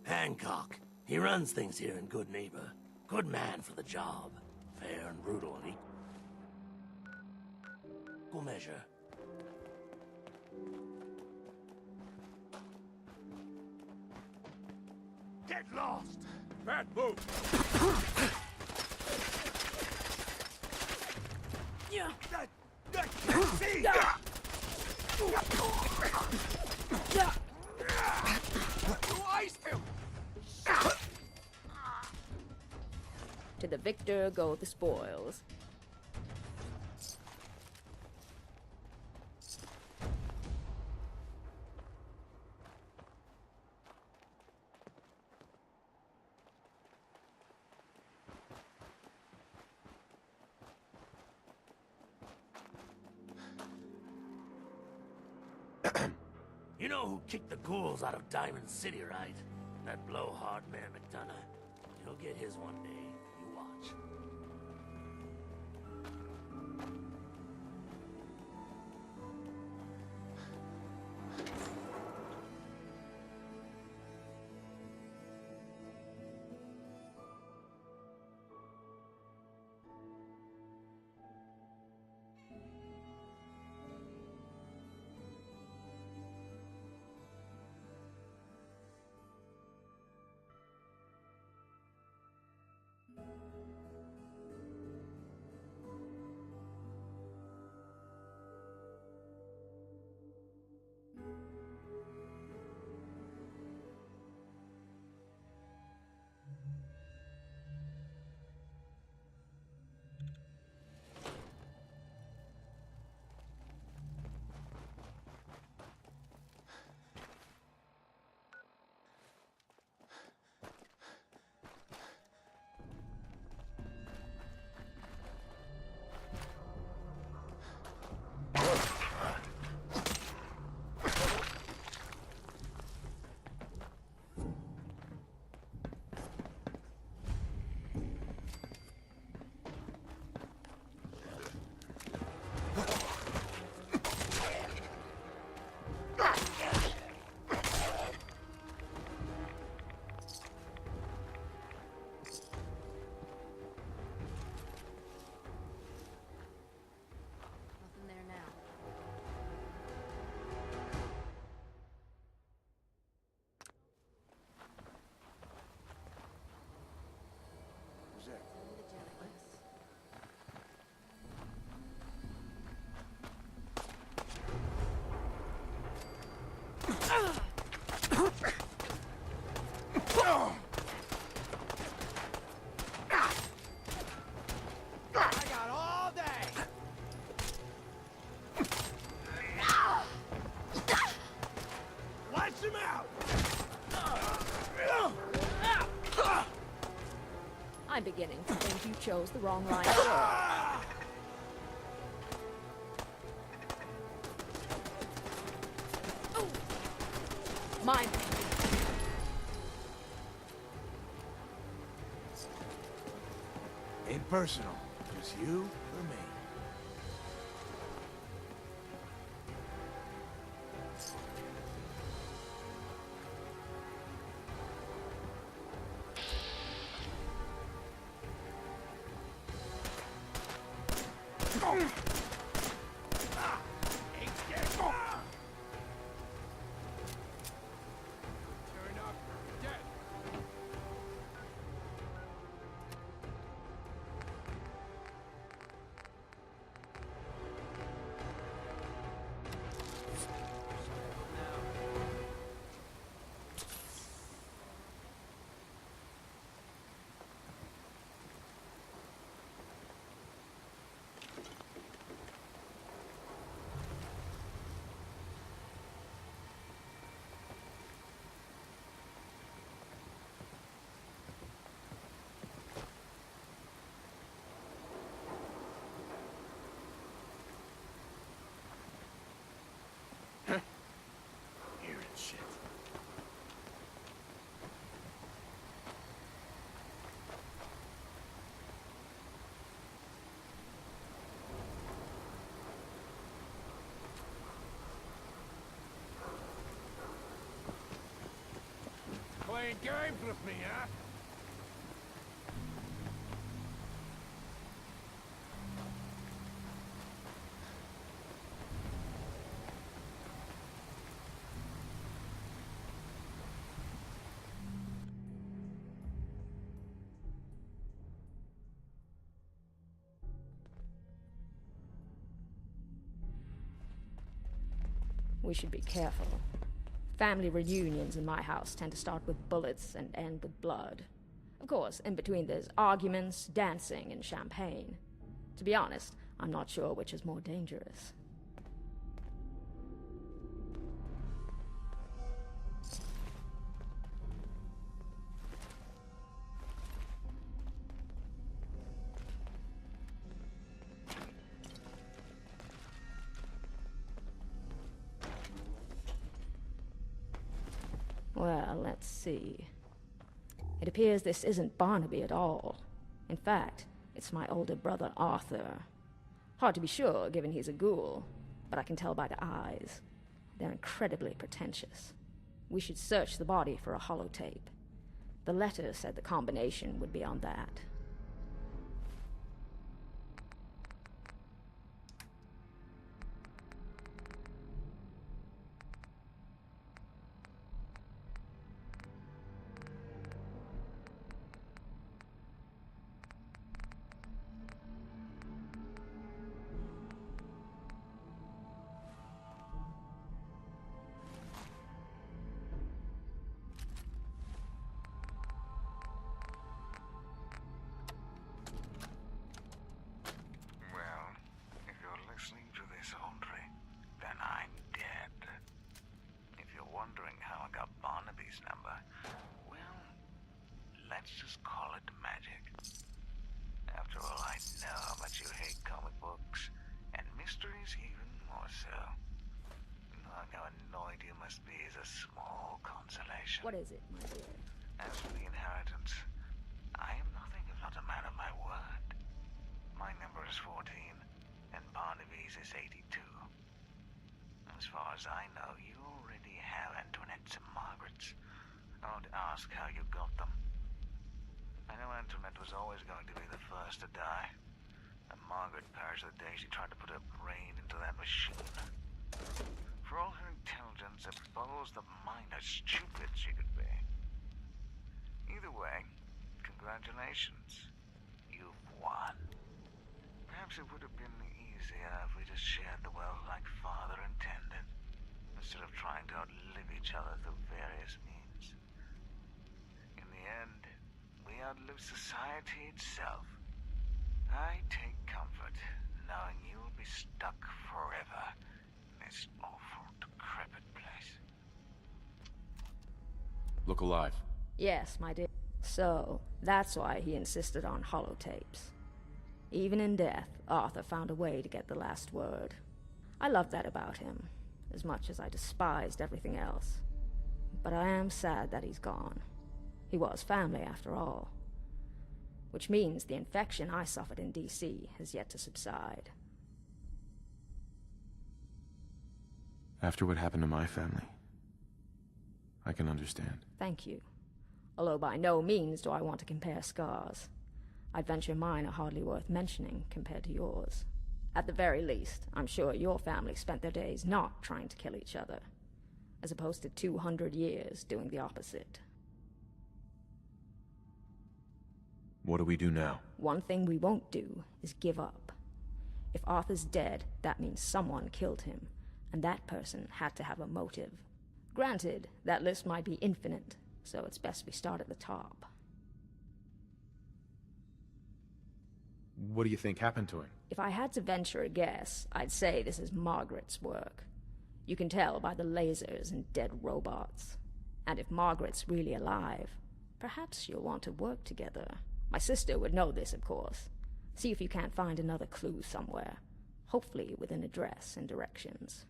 Hancock. He runs things here in Good Neighbor. Good man for the job. Fair and brutal, and equal measure. Get lost! Bad move! Yeah. See! You iced him! To the victor go the spoils. You know who kicked the ghouls out of Diamond City, right? That blowhard man McDonough. He'll get his one day. You watch. Nothing there now. Who's that? Only the Jedi. I got all day! Lash him out! I'm beginning to think you chose the wrong line of work. Mine. Ain't personal. Just you or me. playing games with me, huh? We should be careful. Family reunions in my house tend to start with bullets and end with blood. Of course, in between there's arguments, dancing, and champagne. To be honest, I'm not sure which is more dangerous. Well, let's see. It appears this isn't Barnaby at all. In fact, it's my older brother Arthur. Hard to be sure, given he's a ghoul, but I can tell by the eyes. They're incredibly pretentious. We should search the body for a holotape. The letter said the combination would be on that. Let's just call it magic. After all, I know how much you hate comic books, and mysteries even more so. Knowing how annoyed you must be is a small consolation. What is it, my dear? As for the inheritance, I am nothing if not a man of my word. My number is 14, and Barnaby's is 82. As far as I know, you already have Antoinette's and Margaret's. I want to ask how you got them. I know Antoinette was always going to be the first to die, and Margaret perished the day she tried to put her brain into that machine. For all her intelligence, it boggles the mind how stupid she could be. Either way, congratulations. You've won. Perhaps it would have been easier if we just shared the wealth like father intended, instead of trying to outlive each other through various means. In the end, we outlive society itself. I take comfort knowing you'll be stuck forever in this awful, decrepit place. Look alive. Yes, my dear. So, that's why he insisted on holotapes. Even in death, Arthur found a way to get the last word. I loved that about him, as much as I despised everything else. But I am sad that he's gone. He was family, after all. Which means the infection I suffered in D.C. has yet to subside. After what happened to my family, I can understand. Thank you. Although by no means do I want to compare scars. I'd venture mine are hardly worth mentioning compared to yours. At the very least, I'm sure your family spent their days not trying to kill each other, as opposed to 200 years doing the opposite. What do we do now? One thing we won't do is give up. If Arthur's dead, that means someone killed him, and that person had to have a motive. Granted, that list might be infinite, so it's best we start at the top. What do you think happened to him? If I had to venture a guess, I'd say this is Margaret's work. You can tell by the lasers and dead robots. And if Margaret's really alive, perhaps you'll want to work together. My sister would know this, of course. See if you can't find another clue somewhere. Hopefully with an address and directions.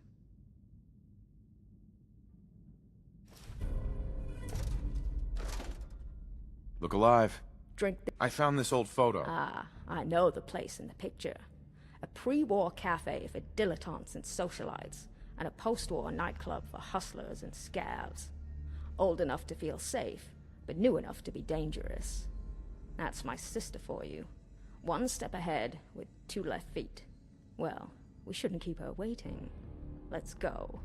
Look alive. Drink I found this old photo. Ah, I know the place in the picture. A pre-war cafe for dilettantes and socialites, and a post-war nightclub for hustlers and scavs. Old enough to feel safe, but new enough to be dangerous. That's my sister for you. One step ahead with two left feet. Well, we shouldn't keep her waiting. Let's go.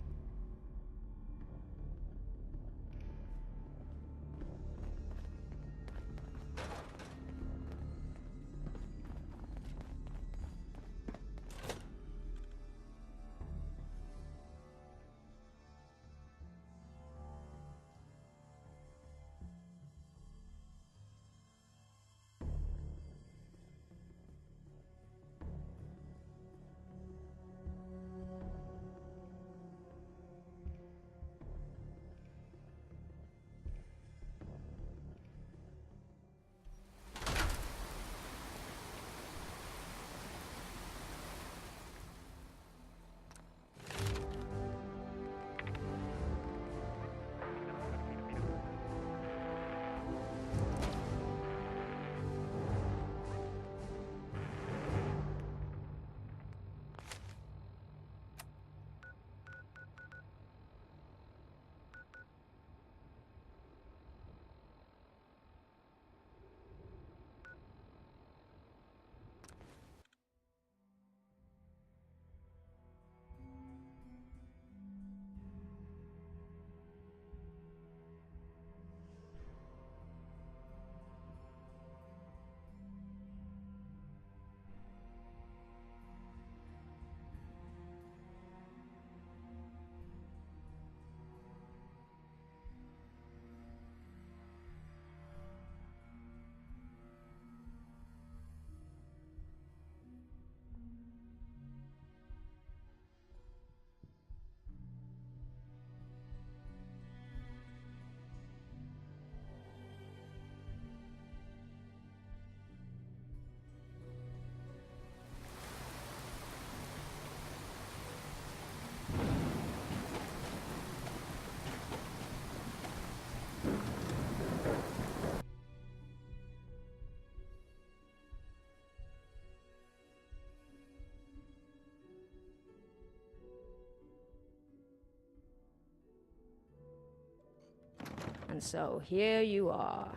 And so here you are.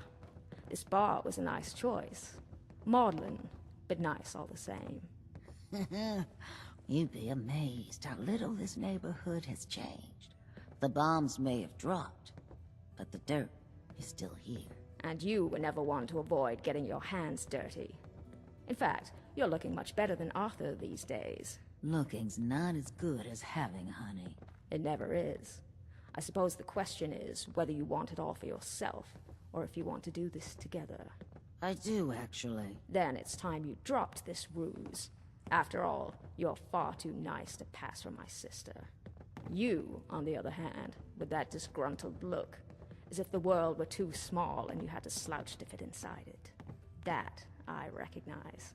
This bar was a nice choice. Maudlin, but nice all the same. You'd be amazed how little this neighborhood has changed. The bombs may have dropped, but the dirt is still here. And you were never one to avoid getting your hands dirty. In fact, you're looking much better than Arthur these days. Looking's not as good as having, honey. It never is. I suppose the question is whether you want it all for yourself, or if you want to do this together. I do, actually. Then it's time you dropped this ruse. After all, you're far too nice to pass for my sister. You, on the other hand, with that disgruntled look, as if the world were too small and you had to slouch to fit inside it. That I recognize.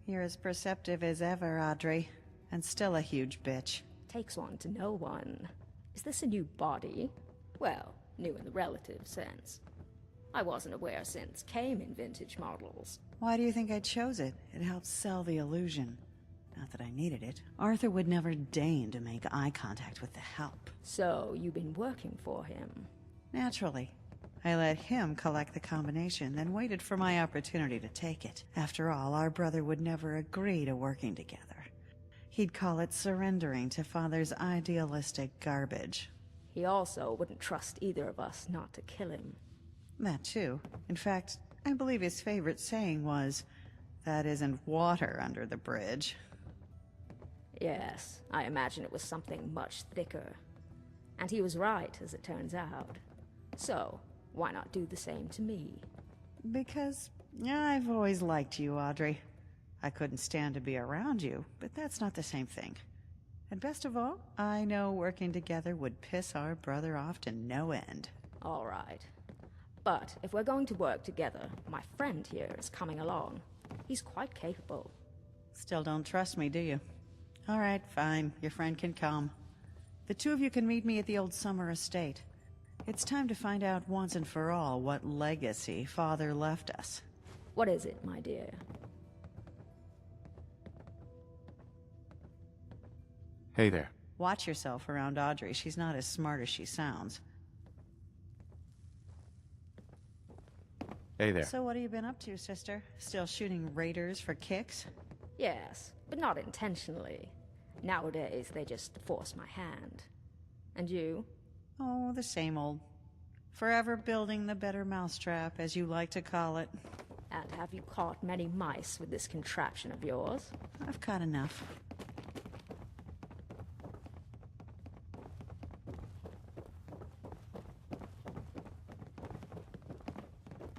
You're as perceptive as ever, Audrey, and still a huge bitch. Takes one to know one. Is this a new body? Well, new in the relative sense. I wasn't aware synths came in vintage models. Why do you think I chose it? It helps sell the illusion. Not that I needed it. Arthur would never deign to make eye contact with the help. So, you've been working for him? Naturally. I let him collect the combination, then waited for my opportunity to take it. After all, our brother would never agree to working together. He'd call it surrendering to Father's idealistic garbage. He also wouldn't trust either of us not to kill him. That too. In fact, I believe his favorite saying was, "That isn't water under the bridge." Yes, I imagine it was something much thicker. And he was right, as it turns out. So, why not do the same to me? Because I've always liked you, Audrey. I couldn't stand to be around you, but that's not the same thing. And best of all, I know working together would piss our brother off to no end. All right. But if we're going to work together, my friend here is coming along. He's quite capable. Still don't trust me, do you? All right, fine. Your friend can come. The two of you can meet me at the old summer estate. It's time to find out once and for all what legacy Father left us. What is it, my dear? Hey there. Watch yourself around Audrey. She's not as smart as she sounds. Hey there. So what have you been up to, sister? Still shooting raiders for kicks? Yes, but not intentionally. Nowadays, they just force my hand. And you? Oh, the same old. Forever building the better mousetrap, as you like to call it. And have you caught many mice with this contraption of yours? I've caught enough.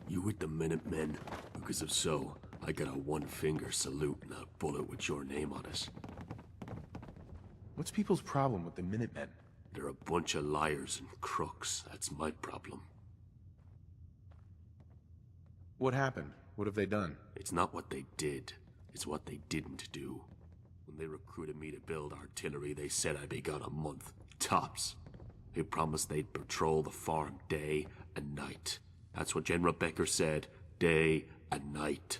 You with the Minutemen? Because if so, I got a one-finger salute and a bullet with your name on it. What's people's problem with the Minutemen? They're a bunch of liars and crooks. That's my problem. What happened? What have they done? It's not what they did. It's what they didn't do. When they recruited me to build artillery, they said I'd be gone a month. Tops. They promised they'd patrol the farm day and night. That's what General Becker said. Day and night.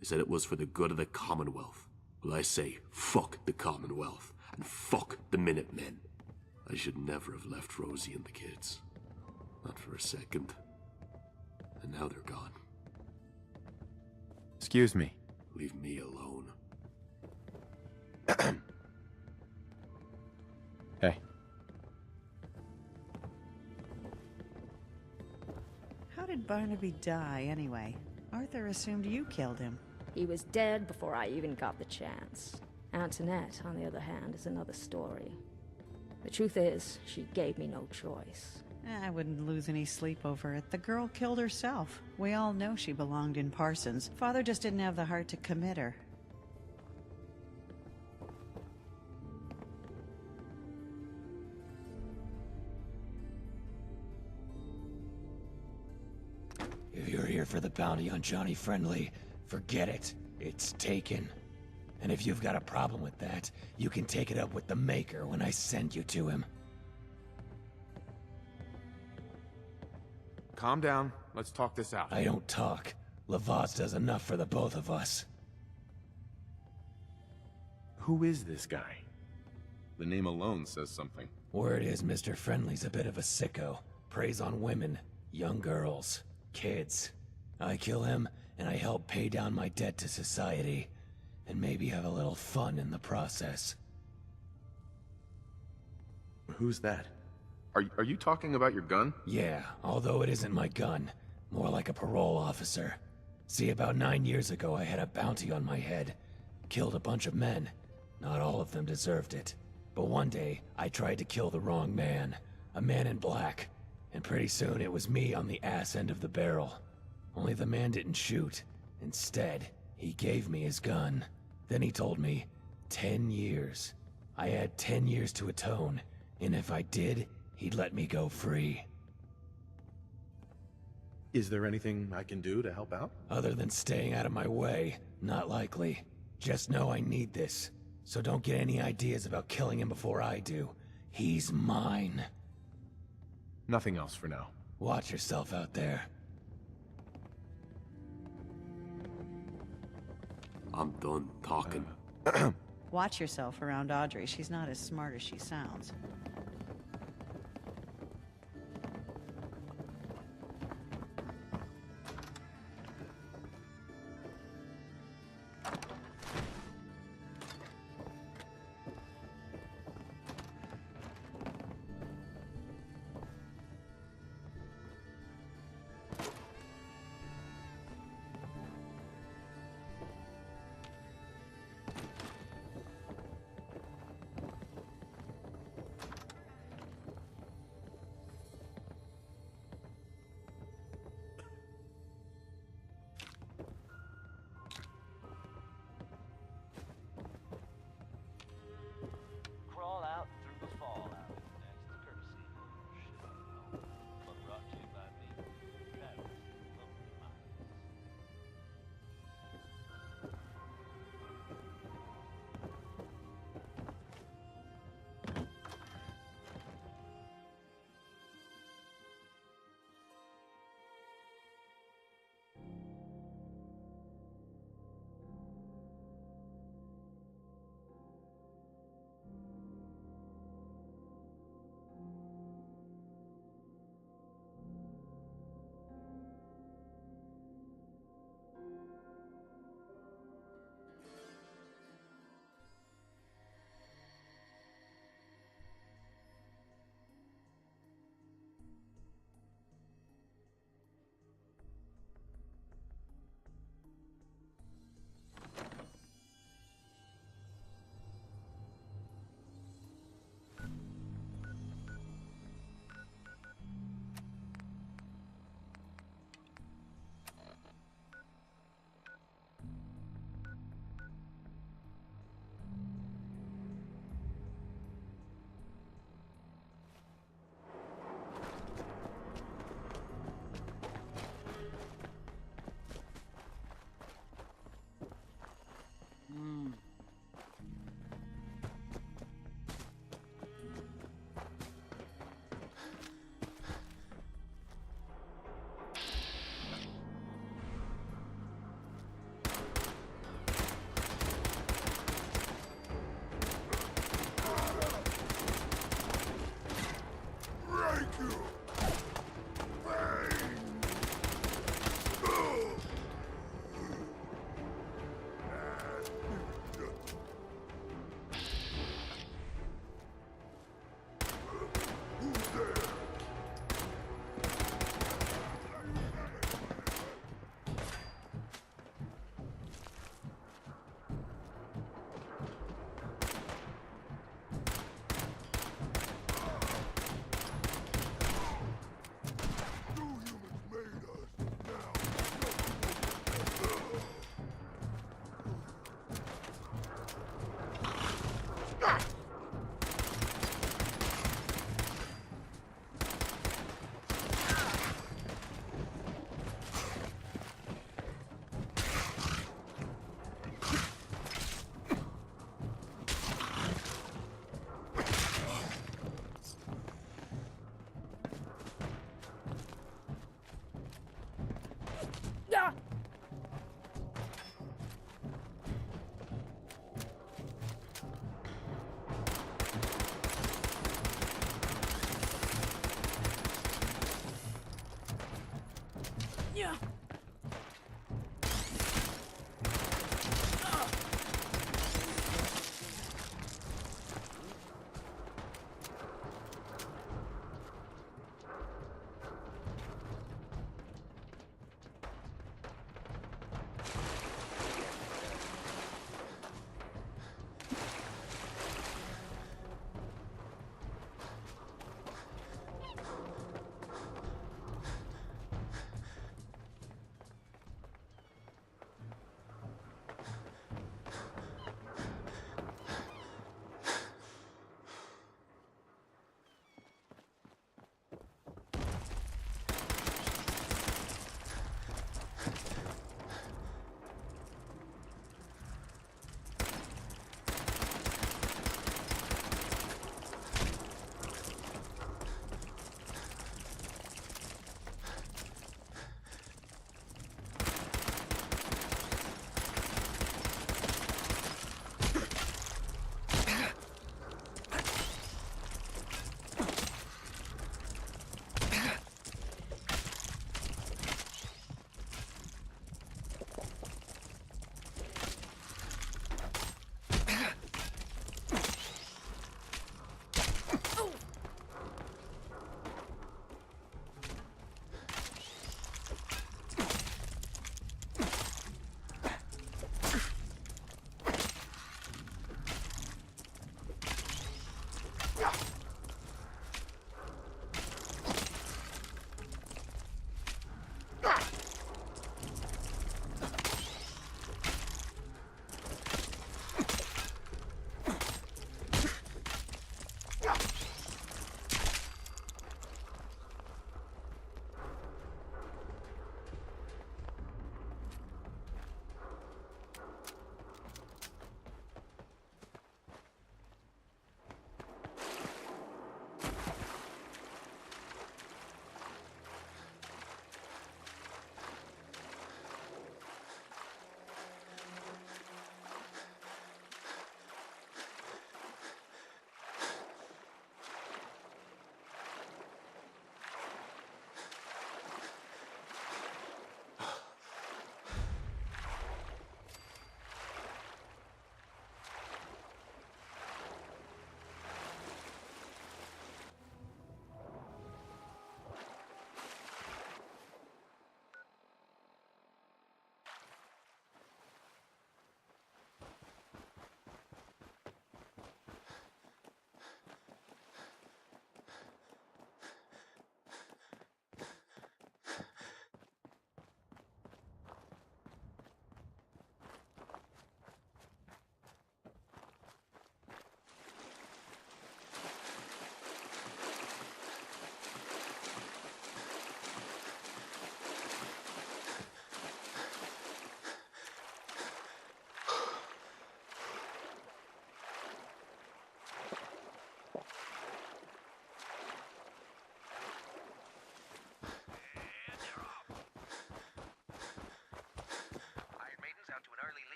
They said it was for the good of the Commonwealth. Well, I say, fuck the Commonwealth. And fuck the Minutemen. I should never have left Rosie and the kids. Not for a second. And now they're gone. Excuse me. Leave me alone. Hey. How did Barnaby die, anyway? Arthur assumed you killed him. He was dead before I even got the chance. Antoinette, on the other hand, is another story. The truth is, she gave me no choice. I wouldn't lose any sleep over it. The girl killed herself. We all know she belonged in Parsons. Father just didn't have the heart to commit her. If you're here for the bounty on Johnny Friendly, forget it. It's taken. And if you've got a problem with that, you can take it up with the Maker when I send you to him. Calm down. Let's talk this out. I don't talk. Lavaz does enough for the both of us. Who is this guy? The name alone says something. Word is Mr. Friendly's a bit of a sicko. Preys on women, young girls, kids. I kill him, and I help pay down my debt to society. And maybe have a little fun in the process. Who's that? Are you talking about your gun? Yeah, although it isn't my gun. More like a parole officer. See, about 9 years ago I had a bounty on my head. Killed a bunch of men. Not all of them deserved it. But one day, I tried to kill the wrong man. A man in black. And pretty soon it was me on the ass end of the barrel. Only the man didn't shoot. Instead, he gave me his gun. Then he told me, 10 years. I had 10 years to atone, and if I did, he'd let me go free. Is there anything I can do to help out? Other than staying out of my way, not likely. Just know I need this, so don't get any ideas about killing him before I do. He's mine. Nothing else for now. Watch yourself out there. I'm done talking. Watch yourself around Audrey. She's not as smart as she sounds. Yeah.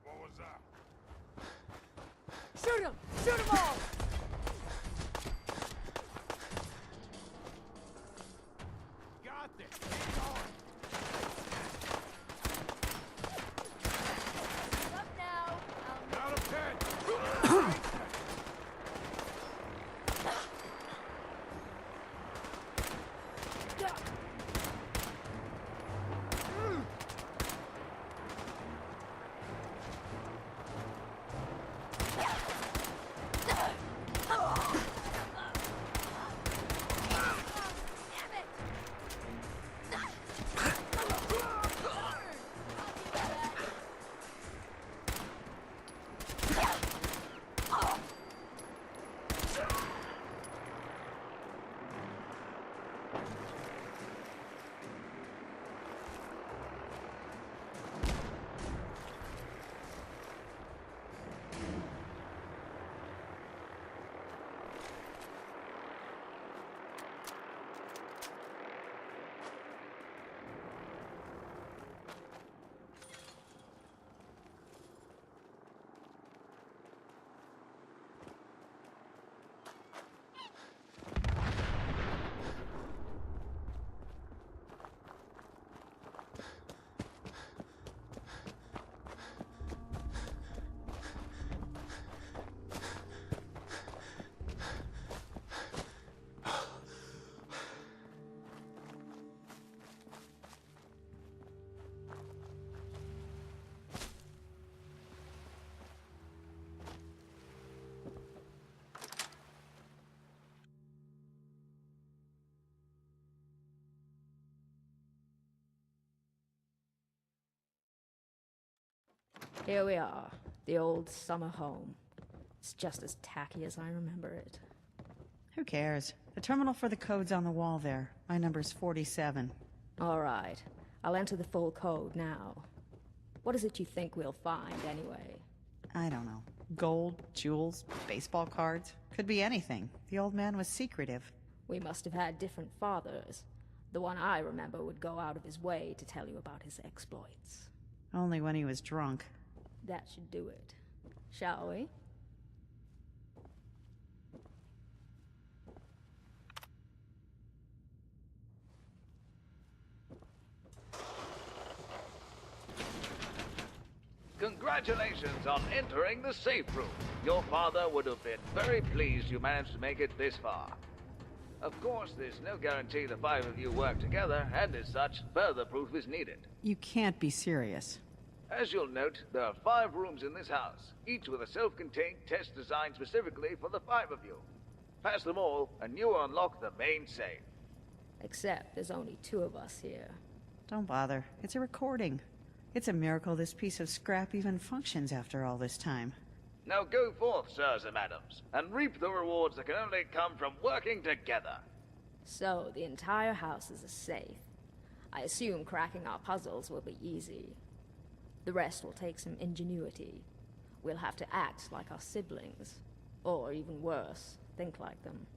What was that? Shoot him! Shoot them all! Here we are, the old summer home. It's just as tacky as I remember it. Who cares? The terminal for the code's on the wall there. My number's 47. All right, I'll enter the full code now. What is it you think we'll find, anyway? I don't know. Gold, jewels, baseball cards. Could be anything. The old man was secretive. We must have had different fathers. The one I remember would go out of his way to tell you about his exploits. Only when he was drunk. That should do it. Shall we? Congratulations on entering the safe room. Your father would have been very pleased you managed to make it this far. Of course, there's no guarantee the five of you work together, and as such, further proof is needed. You can't be serious. As you'll note, there are 5 rooms in this house, each with a self-contained test designed specifically for the 5 of you. Pass them all, and you will unlock the main safe. Except there's only 2 of us here. Don't bother. It's a recording. It's a miracle this piece of scrap even functions after all this time. Now go forth, sirs and madams, and reap the rewards that can only come from working together. So, the entire house is a safe. I assume cracking our puzzles will be easy. The rest will take some ingenuity. We'll have to act like our siblings. Or even worse, think like them.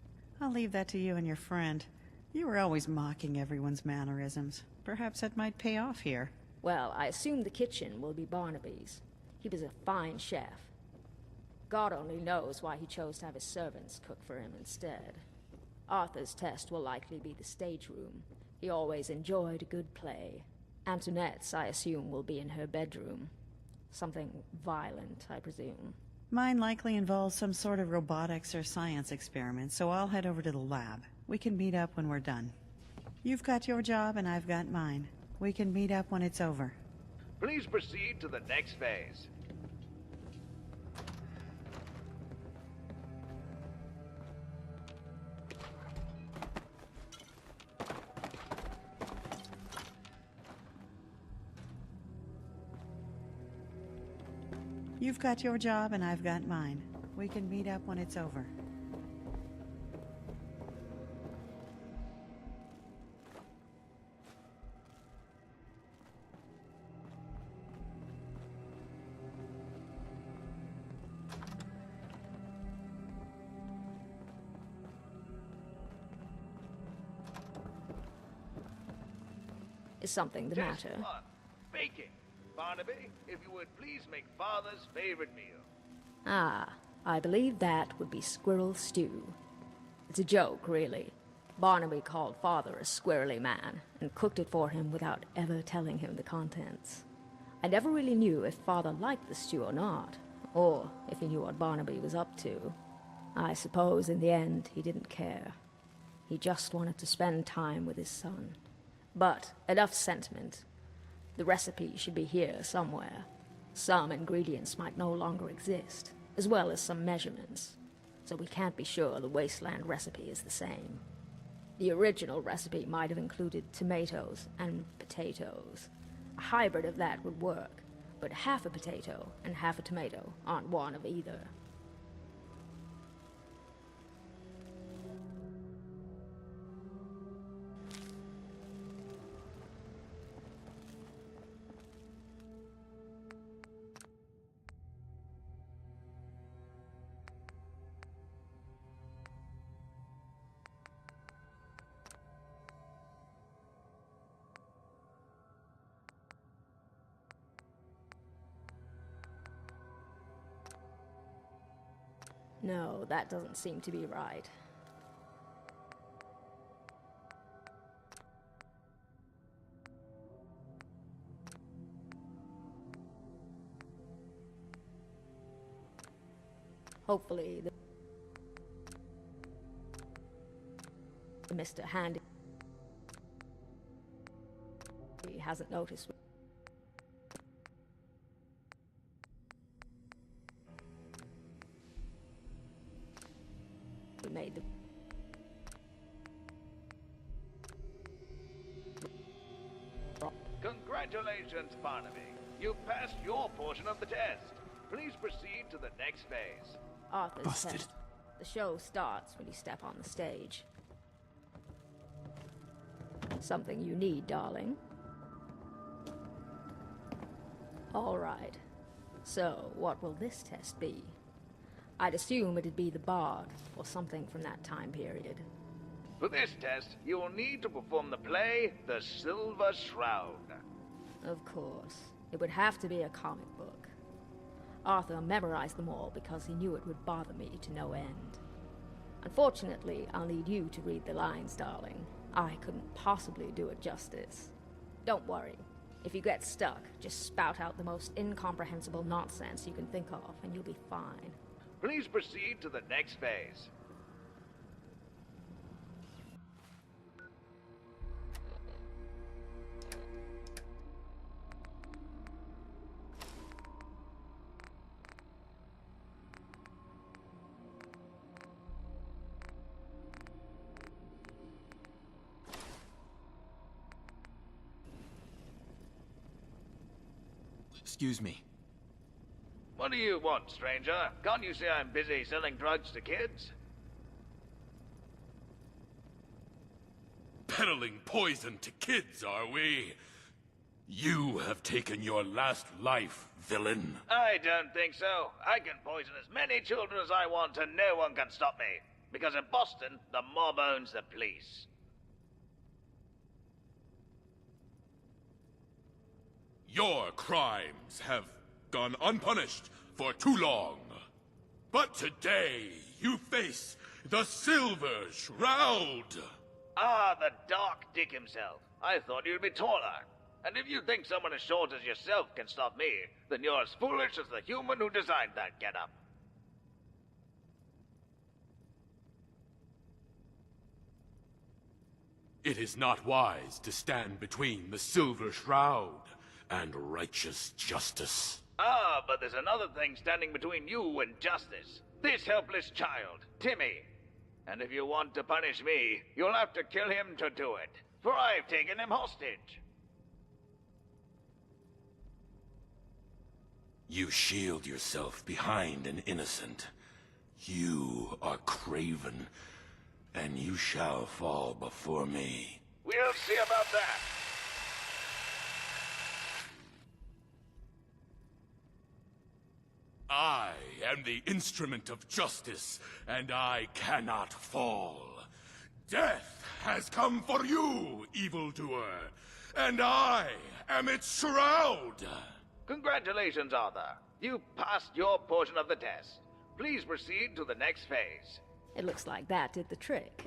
I'll leave that to you and your friend. You were always mocking everyone's mannerisms. Perhaps that might pay off here. Well, I assume the kitchen will be Barnaby's. He was a fine chef. God only knows why he chose to have his servants cook for him instead. Arthur's test will likely be the stage room. He always enjoyed a good play. Antoinette's, I assume, will be in her bedroom. Something violent, I presume. Mine likely involves some sort of robotics or science experiment, so I'll head over to the lab. We can meet up when we're done. You've got your job and I've got mine. We can meet up when it's over. Please proceed to the next phase. You've got your job and I've got mine. We can meet up when it's over. Is something the Test matter? 1. Baking. Barnaby, if you would please make Father's favorite meal. Ah, I believe that would be squirrel stew. It's a joke, really. Barnaby called Father a squirrely man and cooked it for him without ever telling him the contents. I never really knew if Father liked the stew or not, or if he knew what Barnaby was up to. I suppose in the end he didn't care. He just wanted to spend time with his son. But enough sentiment. The recipe should be here somewhere. Some ingredients might no longer exist, as well as some measurements, so we can't be sure the Wasteland recipe is the same. The original recipe might have included tomatoes and potatoes. A hybrid of that would work, but half a potato and half a tomato aren't one of either. No, that doesn't seem to be right. Hopefully, Mr. Handy hasn't noticed. We made the Congratulations, Barnaby. You passed your portion of the test. Please proceed to the next phase. Arthur's Busted. test. The show starts when you step on the stage. Something you need, darling. All right. So, what will this test be? I'd assume it'd be the Bard, or something from that time period. For this test, you will need to perform the play, The Silver Shroud. Of course. It would have to be a comic book. Arthur memorized them all because he knew it would bother me to no end. Unfortunately, I'll need you to read the lines, darling. I couldn't possibly do it justice. Don't worry. If you get stuck, just spout out the most incomprehensible nonsense you can think of, and you'll be fine. Please proceed to the next phase. Excuse me. What do you want, stranger? Can't you see I'm busy selling drugs to kids? Peddling poison to kids, are we? You have taken your last life, villain. I don't think so. I can poison as many children as I want and no one can stop me. Because in Boston, the mob owns the police. Your crimes have gone unpunished for too long. But today, you face the Silver Shroud. Ah, the Dark Dick himself. I thought you'd be taller. And if you think someone as short as yourself can stop me, then you're as foolish as the human who designed that getup. It is not wise to stand between the Silver Shroud and righteous justice. Ah, but there's another thing standing between you and justice. This helpless child, Timmy. And if you want to punish me, you'll have to kill him to do it. For I've taken him hostage. You shield yourself behind an innocent. You are craven, and you shall fall before me. We'll see about that. I am the instrument of justice, and I cannot fall. Death has come for you, evildoer, and I am its shroud. Congratulations, Arthur. You passed your portion of the test. Please proceed to the next phase. It looks like that did the trick.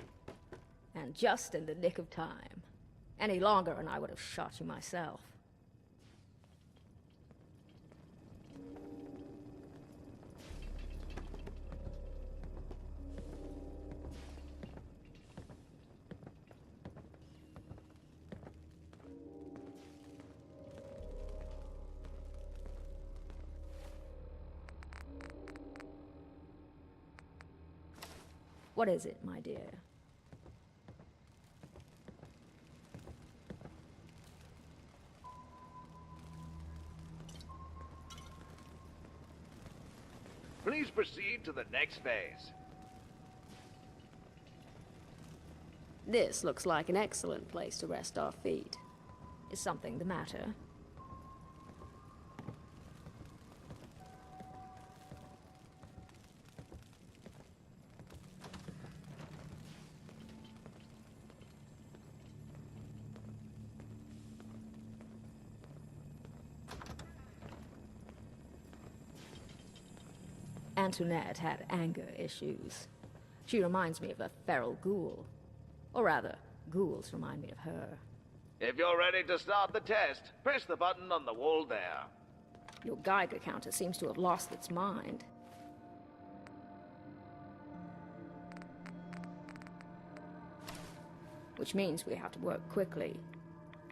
And just in the nick of time. Any longer and I would have shot you myself. What is it, my dear? Please proceed to the next phase. This looks like an excellent place to rest our feet. Is something the matter? Antoinette had anger issues. She reminds me of a feral ghoul. Or rather, ghouls remind me of her. If you're ready to start the test, press the button on the wall there. Your Geiger counter seems to have lost its mind. Which means we have to work quickly.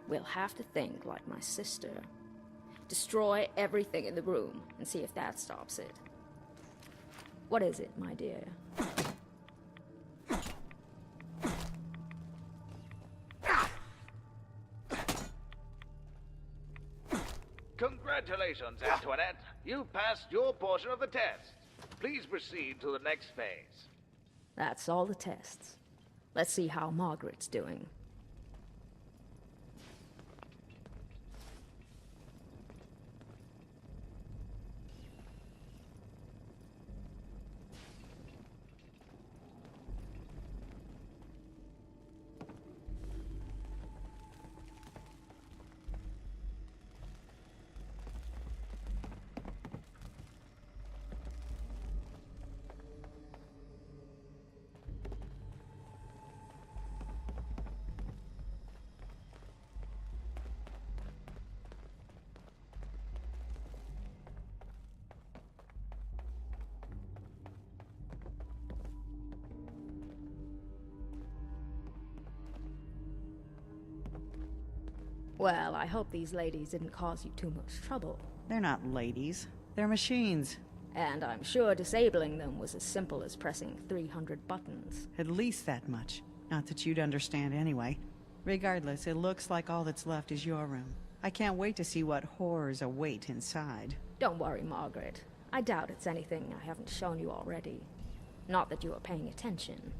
We'll have to think like my sister. Destroy everything in the room and see if that stops it. What is it, my dear? Congratulations. Congratulations, Antoinette. You passed your portion of the test. Please proceed to the next phase. That's all the tests. Let's see how Margaret's doing. Well, I hope these ladies didn't cause you too much trouble. They're not ladies. They're machines. And I'm sure disabling them was as simple as pressing 300 buttons. At least that much. Not that you'd understand anyway. Regardless, it looks like all that's left is your room. I can't wait to see what horrors await inside. Don't worry, Margaret. I doubt it's anything I haven't shown you already. Not that you are paying attention.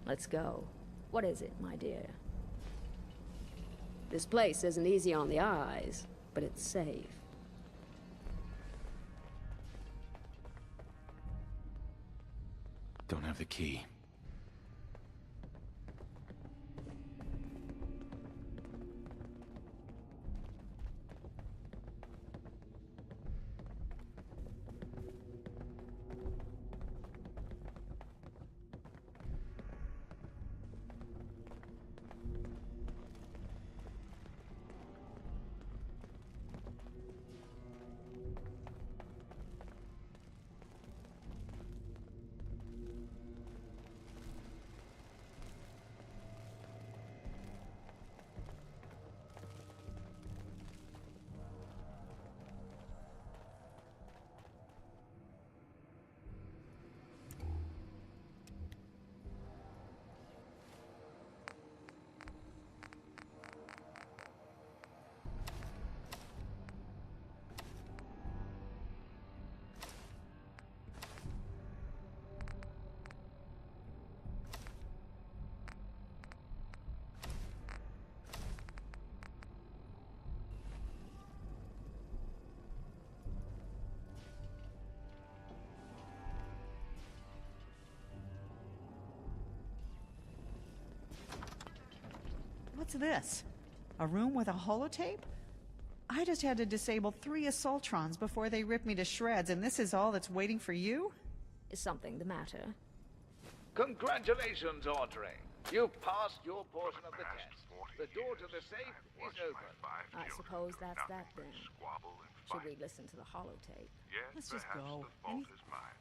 Let's go. What is it, my dear? This place isn't easy on the eyes, but it's safe. Don't have the key. What's this? A room with a holotape? I just had to disable 3 assaultrons before they ripped me to shreds, and this is all that's waiting for you? Is something the matter? Congratulations, Audrey. You've passed your portion of the test. The door to the safe is open. I suppose that's that then. Should we listen to the holotape? Let's just go. Fault is mine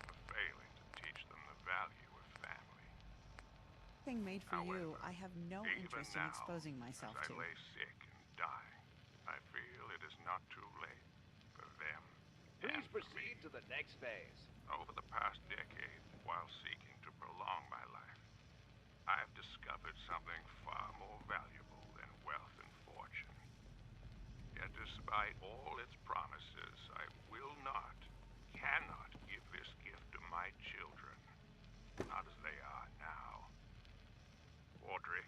for failing to teach them the value of family. Anything made for you, However, I have no even interest in now, exposing myself as to. I lay sick and die, I feel it is not too late for them. Please and for proceed me. to the next phase. Over the past decade, while seeking to prolong my life, I have discovered something far more valuable than wealth and fortune. Yet despite all its promises, I will not, cannot give this gift to my children, not as they are now. Audrey,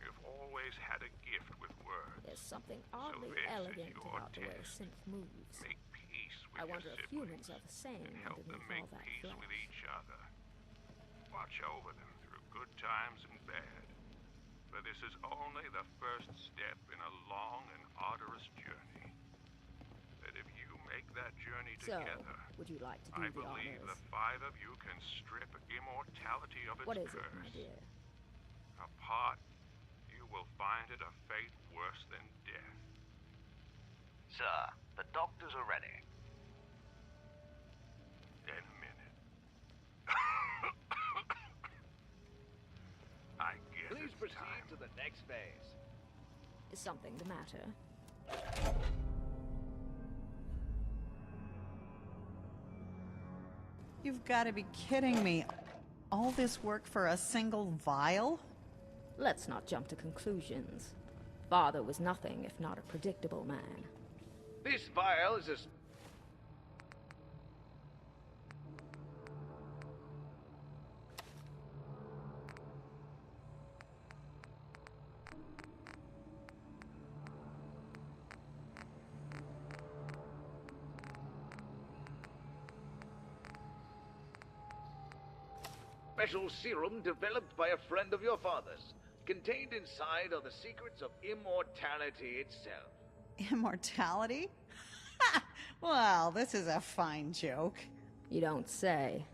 you've always had a gift with words. There's something oddly this is elegant your about the way a test. synth moves. Make peace with I your wonder if siblings humans are the same and help them underneath make all that peace flesh. with each other. Watch over them through good times and bad. For this is only the first step in a long and arduous journey. That if you make that journey So, together, would you like to do I the believe honors? the 5 of you can strip immortality of its What is curse. it, my dear? Apart, you will find it a fate worse than death. Sir, the doctors are ready. In a minute. I guess Please it's proceed time. to the next phase. Is something the matter? You've got to be kidding me. All this work for a single vial? Let's not jump to conclusions. Father was nothing if not a predictable man. This vial is a... special serum developed by a friend of your father's. Contained inside are the secrets of immortality itself. Immortality? Well, this is a fine joke. You don't say.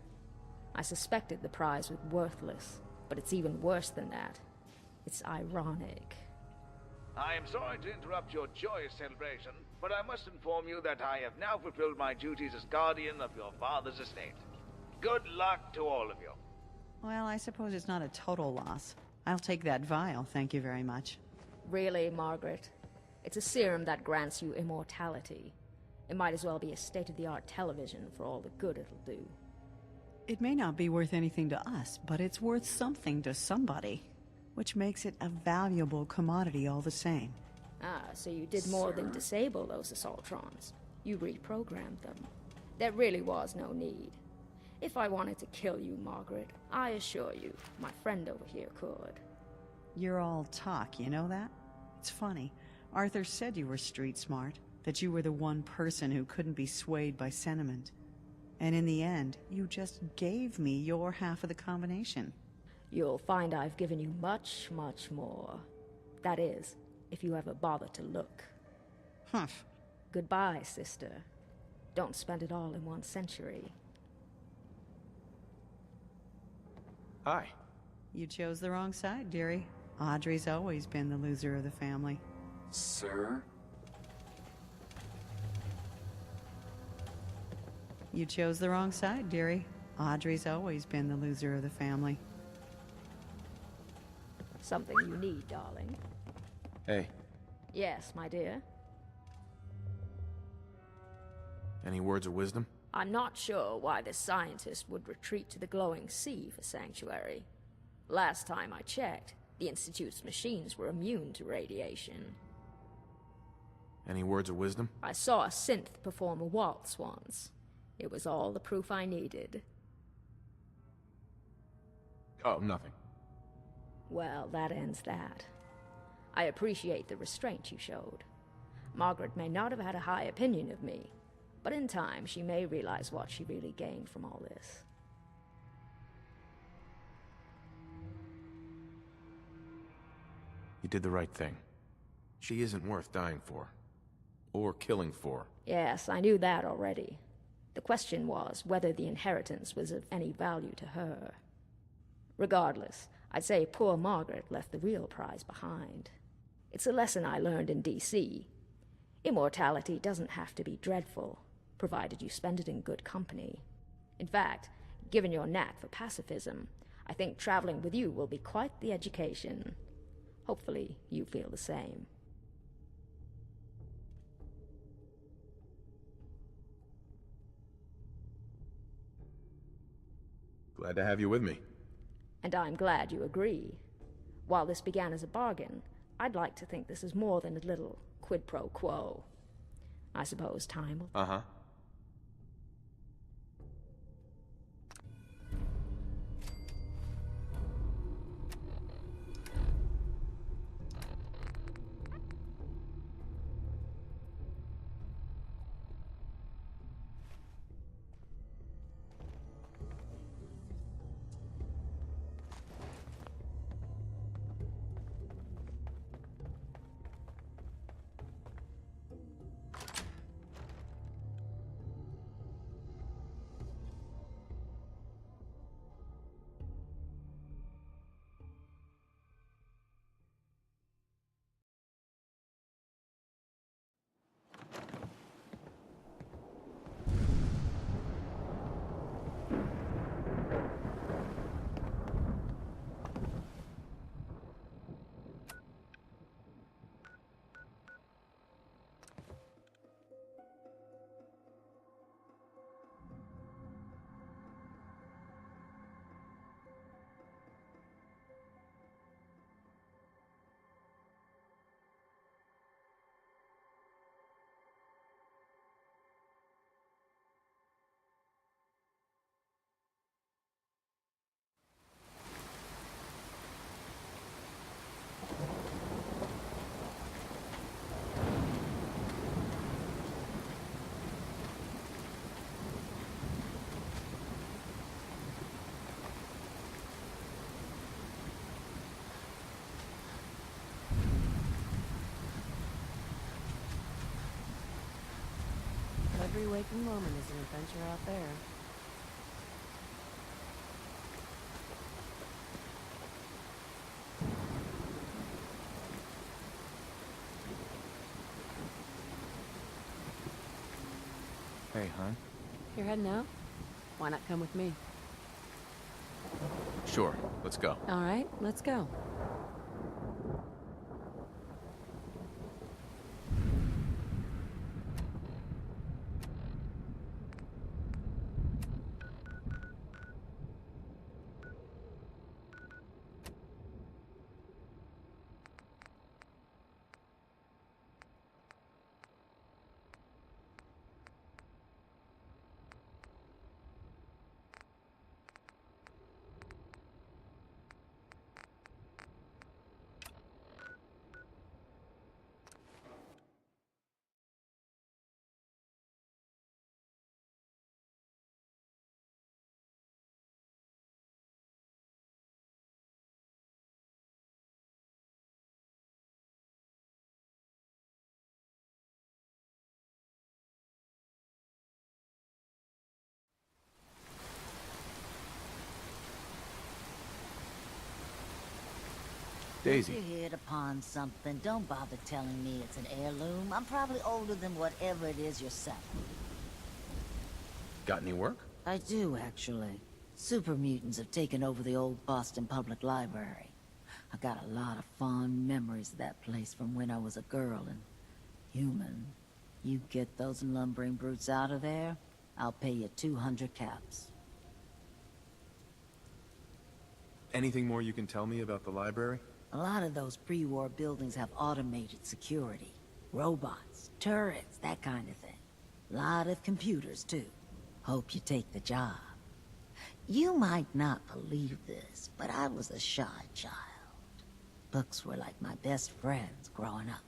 I suspected the prize was worthless, but it's even worse than that. It's ironic. I am sorry to interrupt your joyous celebration, but I must inform you that I have now fulfilled my duties as guardian of your father's estate. Good luck to all of you. Well, I suppose it's not a total loss. I'll take that vial, thank you very much. Really, Margaret? It's a serum that grants you immortality. It might as well be a state-of-the-art television for all the good it'll do. It may not be worth anything to us, but it's worth something to somebody, which makes it a valuable commodity all the same. Ah, so you did more than disable those assaultrons. You reprogrammed them. There really was no need. If I wanted to kill you, Margaret, I assure you, my friend over here could. You're all talk, you know that? It's funny. Arthur said you were street smart, that you were the one person who couldn't be swayed by sentiment. And in the end, you just gave me your half of the combination. You'll find I've given you much, much more. That is, if you ever bother to look. Humph. Goodbye, sister. Don't spend it all in 1 century. Hi. You chose the wrong side, dearie. Audrey's always been the loser of the family. Sir? You chose the wrong side, dearie. Audrey's always been the loser of the family. Something you need, darling. Hey, Yes, my dear. any words of wisdom? I'm not sure why this scientist would retreat to the glowing sea for sanctuary. Last time I checked, the Institute's machines were immune to radiation. Any words of wisdom? I saw a synth perform a waltz once. It was all the proof I needed. Oh, nothing. Well, that ends that. I appreciate the restraint you showed. Margaret may not have had a high opinion of me, but in time she may realize what she really gained from all this. You did the right thing. She isn't worth dying for. Or killing for. Yes, I knew that already. The question was whether the inheritance was of any value to her. Regardless, I'd say poor Margaret left the real prize behind. It's a lesson I learned in D.C. Immortality doesn't have to be dreadful, provided you spend it in good company. In fact, given your knack for pacifism, I think traveling with you will be quite the education. Hopefully, you feel the same. Glad to have you with me. And I'm glad you agree. While this began as a bargain, I'd like to think this is more than a little quid pro quo. I suppose time will... Uh-huh. Every waking moment is an adventure out there. Hey, hon. You're heading out? Why not come with me? Sure, let's go. All right, let's go. Daisy. If you hit upon something, don't bother telling me it's an heirloom. I'm probably older than whatever it is you're selling. Got any work? I do, actually. Super mutants have taken over the old Boston Public Library. I got a lot of fond memories of that place from when I was a girl and human. You get those lumbering brutes out of there, I'll pay you 200 caps. Anything more you can tell me about the library? A lot of those pre-war buildings have automated security. Robots, turrets, that kind of thing. Lot of computers, too. Hope you take the job. You might not believe this, but I was a shy child. Books were like my best friends growing up.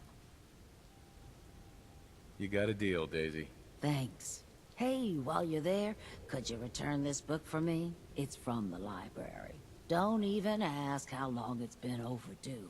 You got a deal, Daisy. Thanks. Hey, while you're there, could you return this book for me? It's from the library. Don't even ask how long it's been overdue.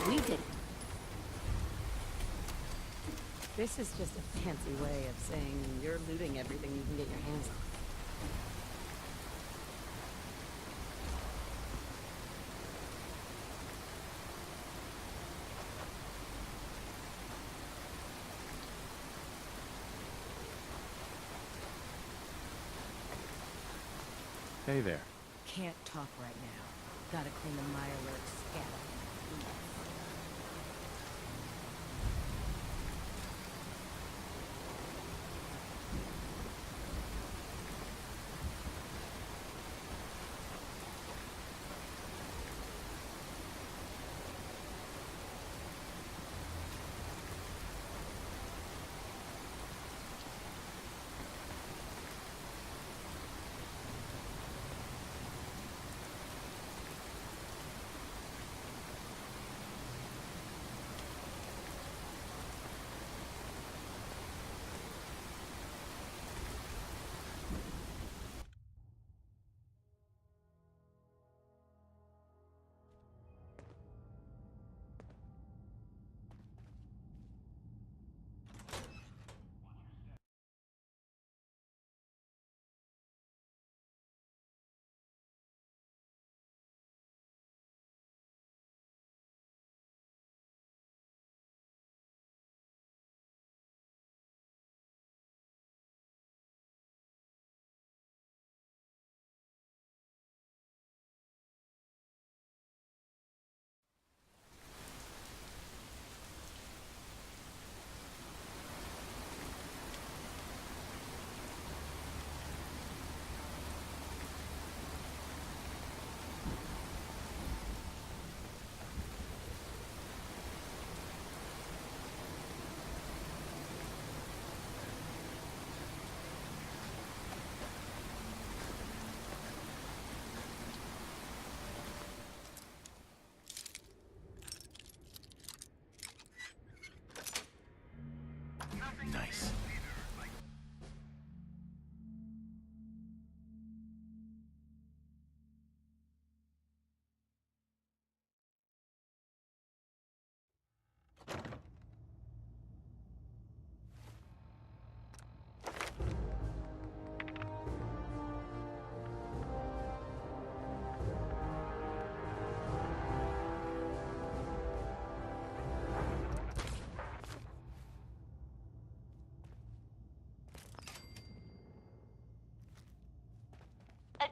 We did it. This is just a fancy way of saying you're looting everything you can get your hands on. Hey there. Can't talk right now. Gotta clean the Mirelurk scat.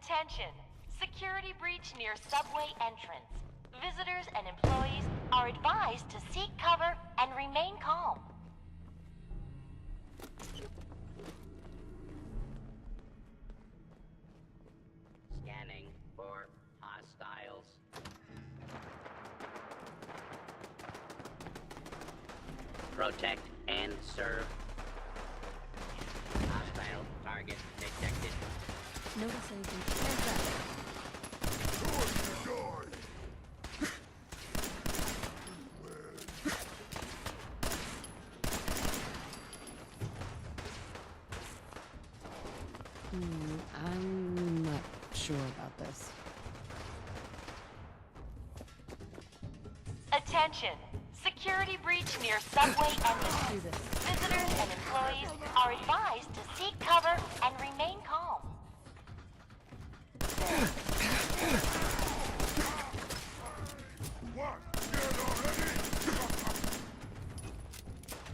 Attention! Security breach near subway entrance. Visitors and employees are advised to seek cover and remain calm. Scanning for hostiles. Protect and serve. Hostile target detected. Notice anything? There's that. I'm not sure about this. Attention! Security breach near subway entrance. Visitors and employees are advised to seek cover and remain calm.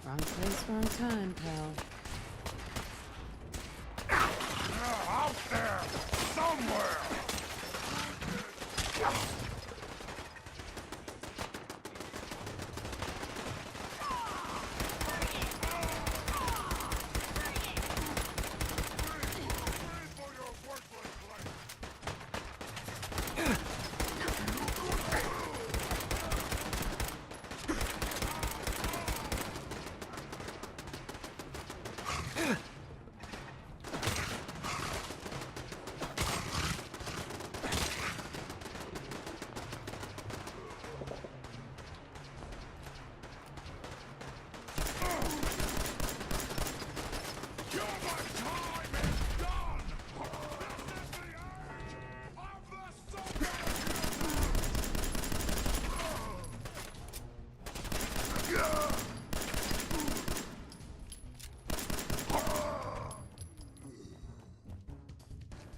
Wrong place, wrong time, pal. Out there! Somewhere!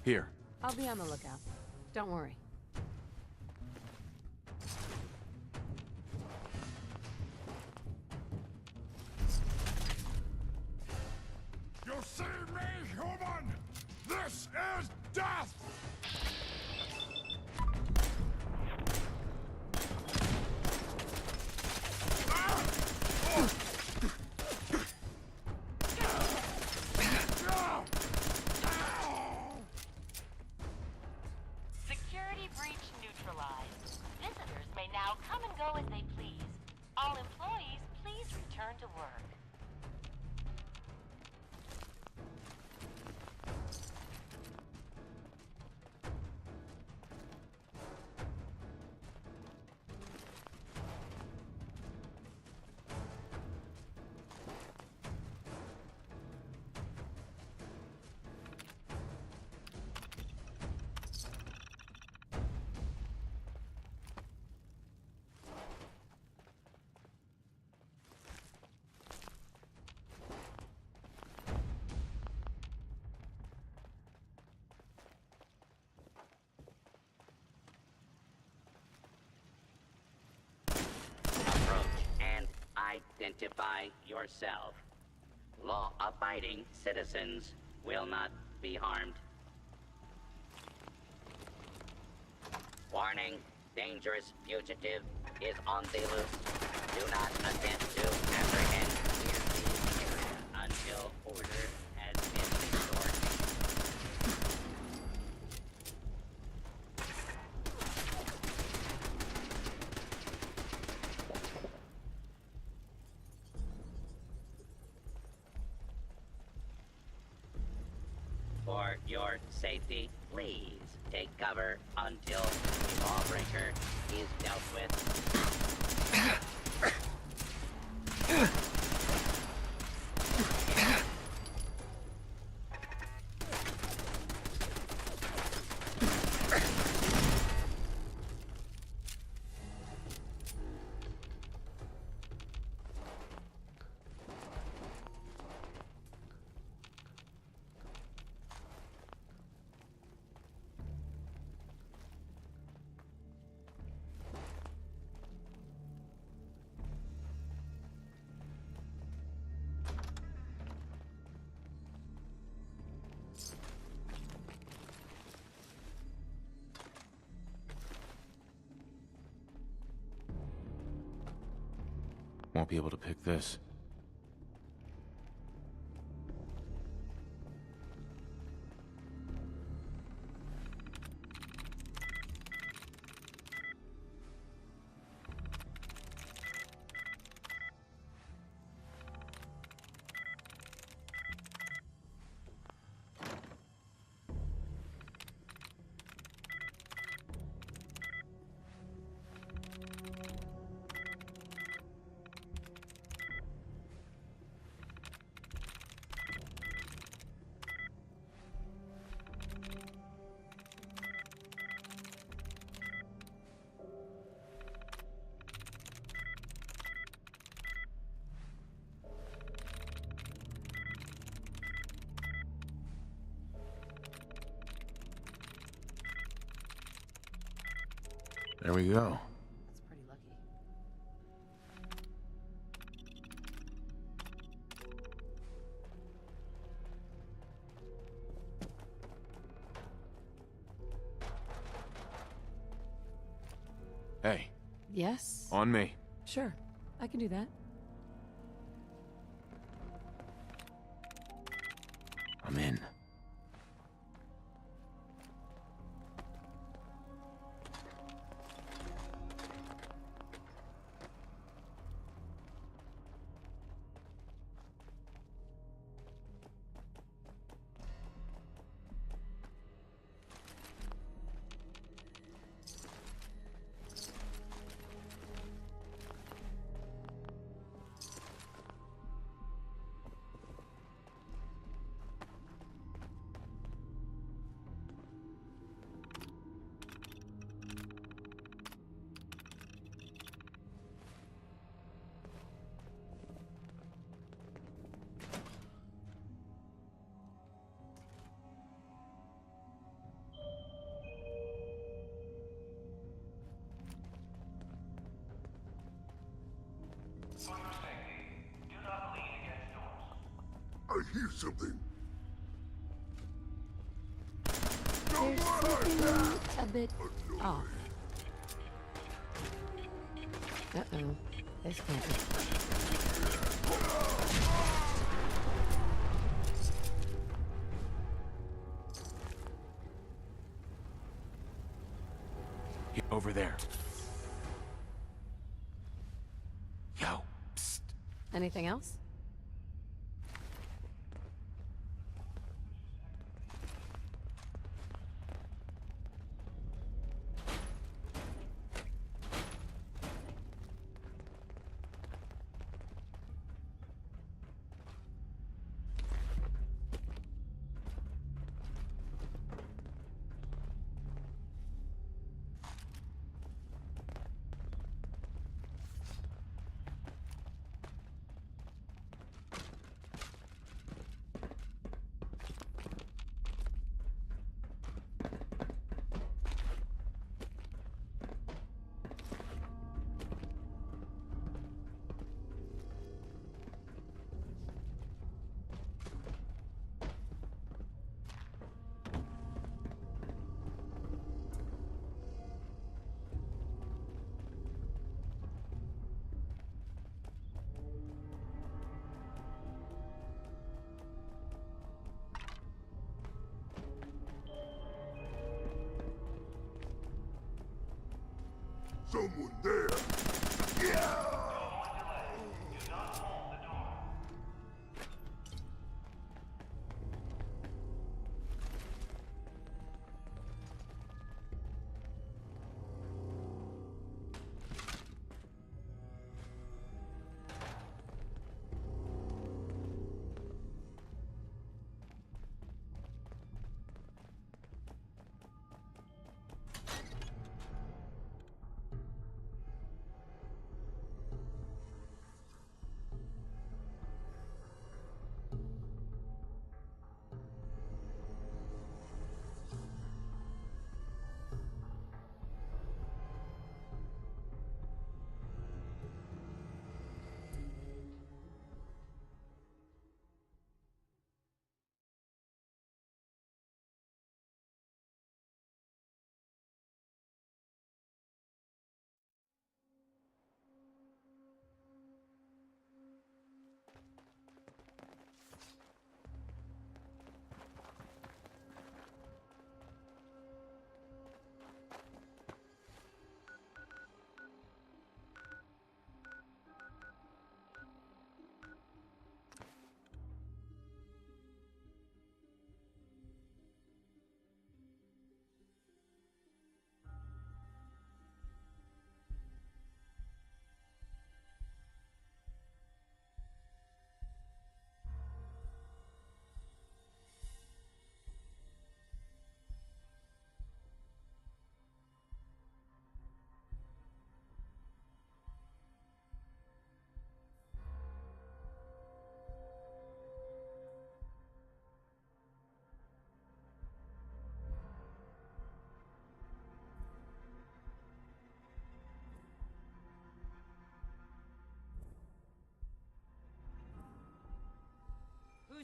Here. I'll be on the lookout. Don't worry. You see me, human? This is death! Security breach neutralized. Visitors may now come and go as they please. All employees, please return to work. Identify yourself. Law-abiding citizens will not be harmed. Warning, dangerous fugitive is on the loose. Do not attempt to apprehend near the area until order has been restored. For your safety, please take cover until the lawbreaker is dealt with. Won't be able to pick this. There we go. That's pretty lucky. Hey, Yes? on me. Sure. I can do that. I'm in. I hear something. There's something a bit off. Uh-oh. This can't be. Over there. Yo, psst. Anything else? Someone there. Yeah!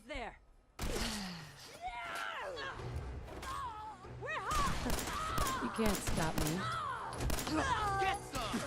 there! You can't stop me. Get some!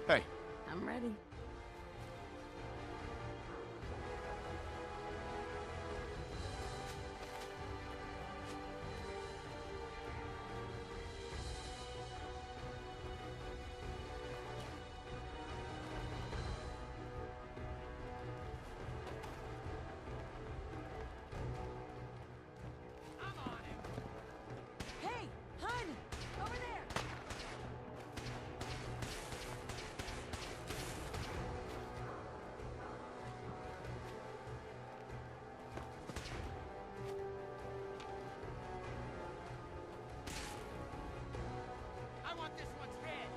Hey. I'm ready. Hey, hun! Over there! I want this one's head!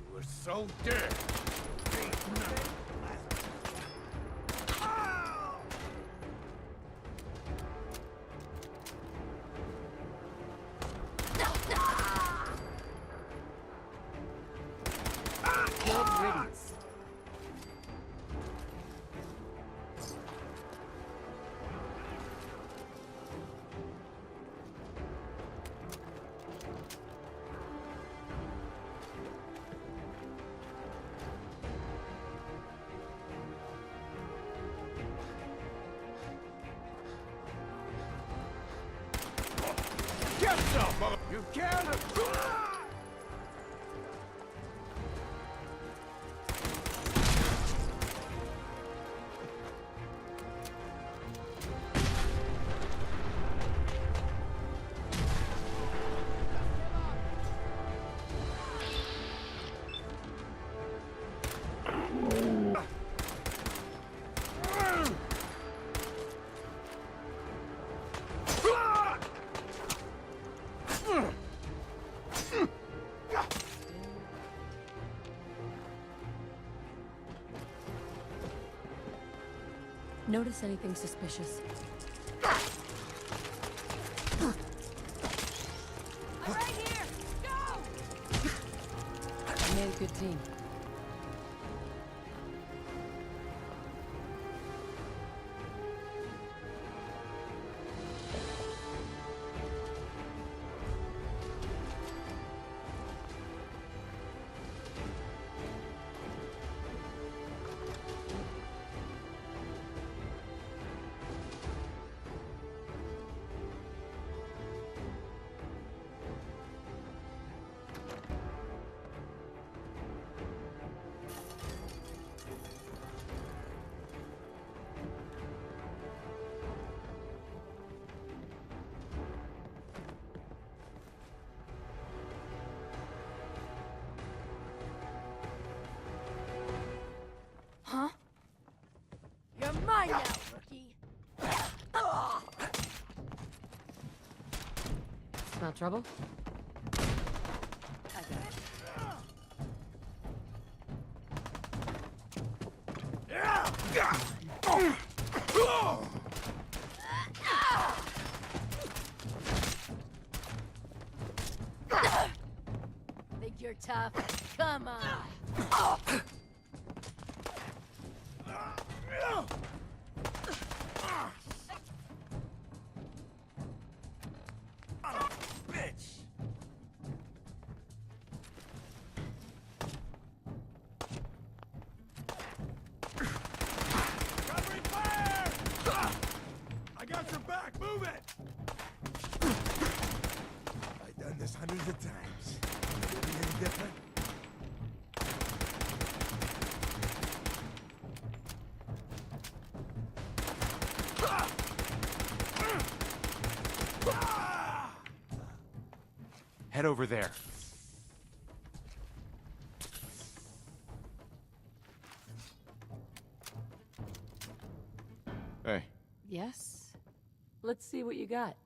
You were so dead. Good riddance. Get some, mother... You can... Notice anything suspicious? I'm right here! Go! You made a good team. Not trouble? I got it. Think you're tough? Come on. Hundreds of times. Anything different? Head over there. Hey. Yes? Let's see what you got.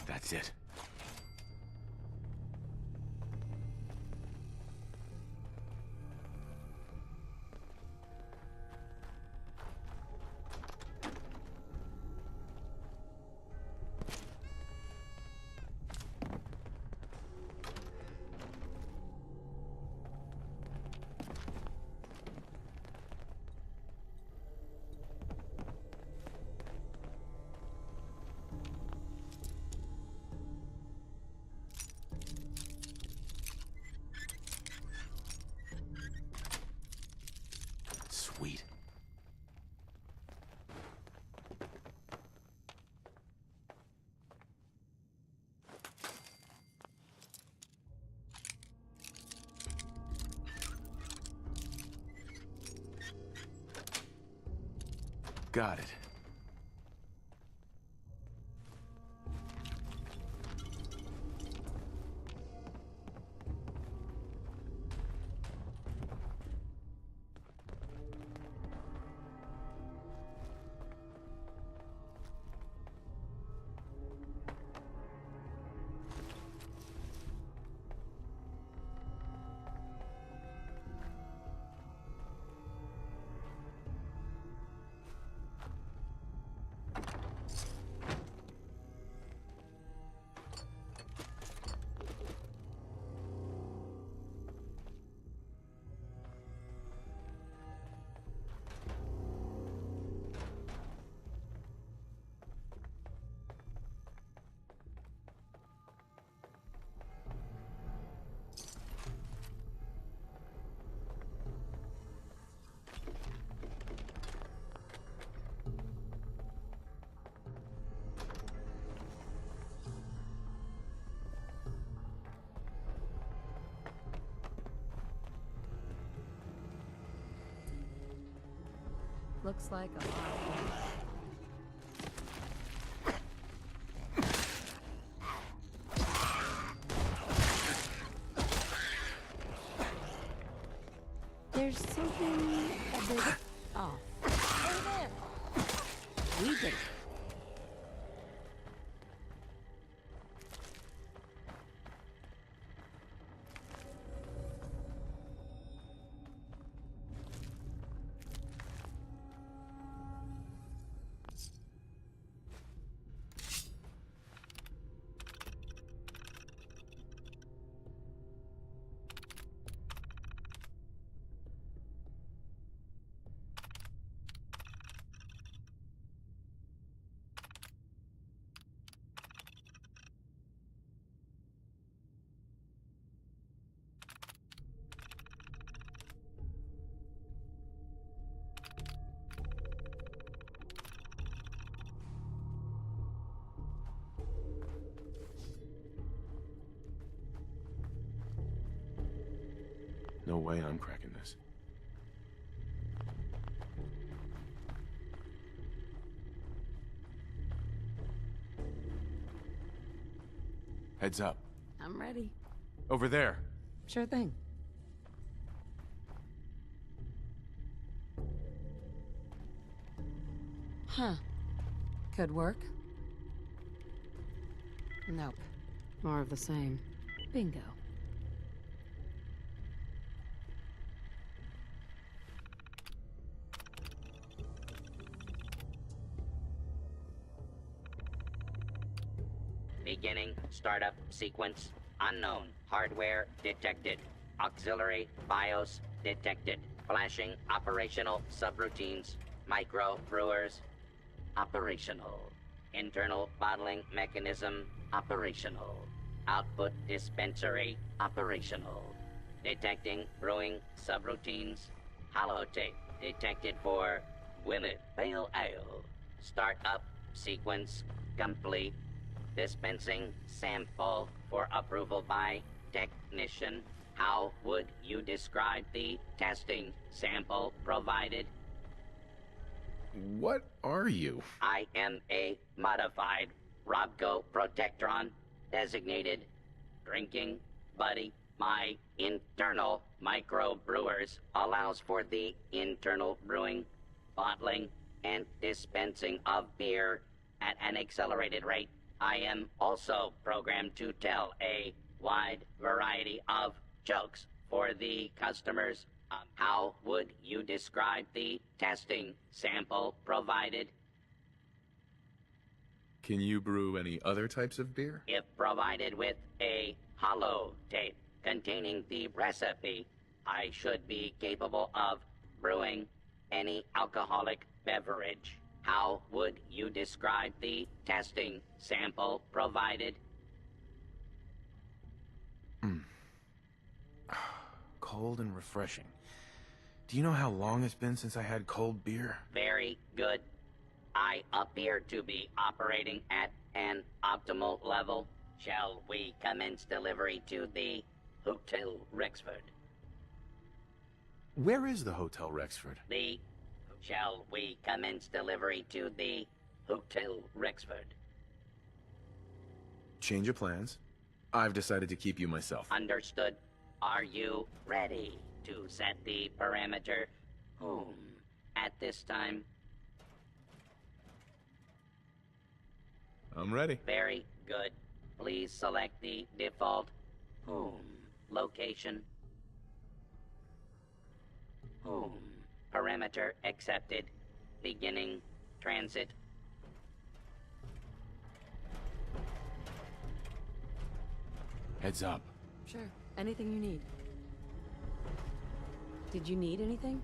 That's it. Sweet. Got it. Looks like a lot. There's something a bit off. Hey there! We did it. No way I'm cracking this. Heads up. I'm ready. Over there. Sure thing. Huh. Could work. Nope. More of the same. Bingo. Beginning startup sequence. Unknown. Hardware detected. Auxiliary BIOS detected. Flashing operational subroutines. Micro brewers operational. Internal bottling mechanism operational. Output dispensary operational. Detecting brewing subroutines. Holotape detected for Willet Pale Ale. Startup sequence complete. Dispensing sample for approval by technician. How would you describe the testing sample provided? What are you? I am a modified Robco Protectron designated drinking buddy. My internal microbrewers allows for the internal brewing, bottling, and dispensing of beer at an accelerated rate. I am also programmed to tell a wide variety of jokes for the customers. How would you describe the testing sample provided? Can you brew any other types of beer? If provided with a holotape containing the recipe, I should be capable of brewing any alcoholic beverage. How would you describe the testing sample provided? Cold and refreshing. Do you know how long it's been since I had cold beer? Very good. I appear to be operating at an optimal level. Shall we commence delivery to the Hotel Rexford? Where is the Hotel Rexford? Shall we commence delivery to the Hotel Rexford? Change of plans. I've decided to keep you myself. Understood. Are you ready to set the parameter home at this time? I'm ready. Very good. Please select the default home location. Home. Parameter accepted. Beginning transit. Heads up. Sure. Anything you need. Did you need anything?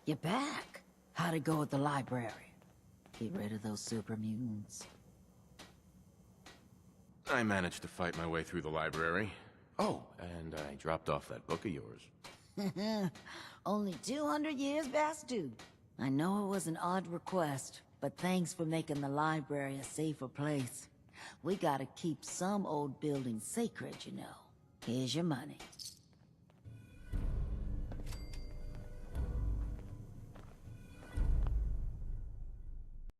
You're back. How'd it go at the library? Get rid of those super mutants. I managed to fight my way through the library. Oh, and I dropped off that book of yours. Only 200 years past due. I know it was an odd request, but thanks for making the library a safer place. We gotta keep some old buildings sacred, you know. Here's your money.